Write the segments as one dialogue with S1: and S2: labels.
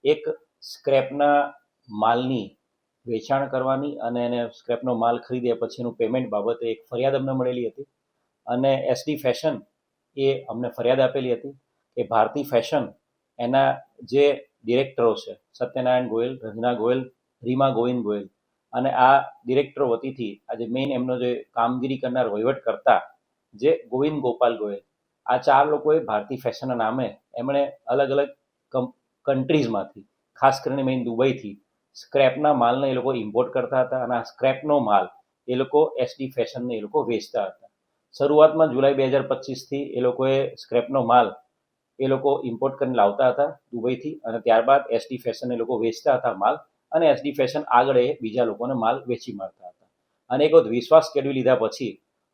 S1: એક સ્ક્રેપના માલની વેચાણ કરવાની અને એને સ્ક્રેપનો માલ ખરીદ્યા પછીનું પેમેન્ટ બાબતે એક ફરિયાદ અમને મળેલી હતી અને એસડી ફેશન એ અમને ફરિયાદ આપેલી હતી કે ભારતી ફેશન એના જે ડિરેક્ટરો છે સત્યનારાયણ ગોયલ, રંજના ગોયલ, રીમા ગોવિંદ ગોયલ અને આ ડિરેક્ટરો વતીથી આજે મેઇન એમનો જે કામગીરી કરનાર વહીવટ કરતા જે ગોવિંદ ગોપાલ ગોયલ, આ ચાર લોકોએ ભારતી ફેશનના નામે એમણે અલગ અલગ કન્ટ્રીઝમાંથી ખાસ કરીને મેઇન દુબઈથી સ્ક્રેપના માલને એ લોકો ઇમ્પોર્ટ કરતા હતા અને આ સ્ક્રેપનો માલ એ લોકો એસડી ફેશનને એ લોકો વેચતા હતા. શરૂઆતમાં જુલાઈ 2025થી એ લોકોએ સ્ક્રેપનો માલ એ લોકો ઇમ્પોર્ટ કરીને લાવતા હતા દુબઈથી અને ત્યારબાદ એસડી ફેશન એ લોકો વેચતા હતા માલ અને એસડી ફેશન આગળ એ બીજા લોકોને માલ વેચી મારતા હતા. અને એક વખત વિશ્વાસ કેળવી લીધા પછી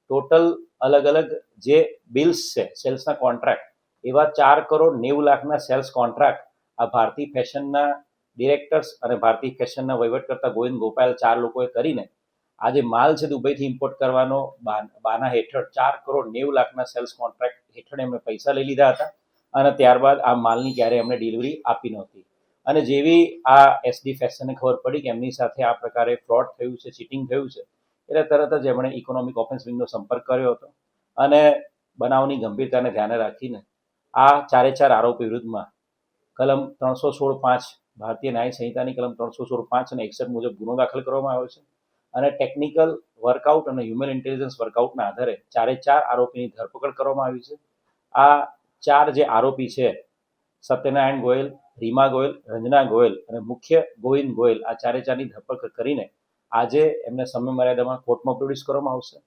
S1: ટોટલ અલગ અલગ જે બિલ્સ છે સેલ્સના કોન્ટ્રાક્ટ એવા 4,90,00,000ના સેલ્સ કોન્ટ્રાક્ટ આ ભારતી ફેશનના ડિરેક્ટર્સ અને ભારતી ફેશનના વહીવટ કરતા ગોવિંદ ગોપાલ ચાર લોકોએ કરીને આ જે માલ છે દુબઈથી ઇમ્પોર્ટ કરવાનો બાના હેઠળ 4,90,00,000ના સેલ્સ કોન્ટ્રાક્ટ હેઠળ એમણે પૈસા લઈ લીધા હતા અને ત્યારબાદ આ માલની ક્યારેય એમણે ડિલિવરી આપી નહોતી. અને જેવી આ એસડી ફેશનને ખબર પડી કે એમની સાથે આ પ્રકારે ફ્રોડ થયું છે, ચીટિંગ થયું છે, એટલે તરત જ એમણે ઇકોનોમિક ઓફેન્સ વિંગનો સંપર્ક કર્યો હતો અને બનાવની ગંભીરતાને ધ્યાને રાખીને આ ચારે ચાર આરોપી વિરુદ્ધમાં કલમ 316(5) ભારતીય ન્યાય સંહિતાની કલમ 316(5) અને 61 મુજબ ગુનો દાખલ કરવામાં આવ્યો છે અને ટેકનિકલ વર્કઆઉટ અને હ્યુમન ઇન્ટેલિજન્સ વર્કઆઉટના આધારે ચારે ચાર આરોપીની ધરપકડ કરવામાં આવી છે. આ ચાર જે આરોપી છે સત્યનારાયણ ગોયલ, રીમા ગોયલ, રંજના ગોયલ અને મુખ્ય ગોવિંદ ગોયલ, આ ચારે ચારની ધરપકડ કરીને આજે એમને સમય મર્યાદામાં કોર્ટમાં પ્રોડ્યુસ કરવામાં આવશે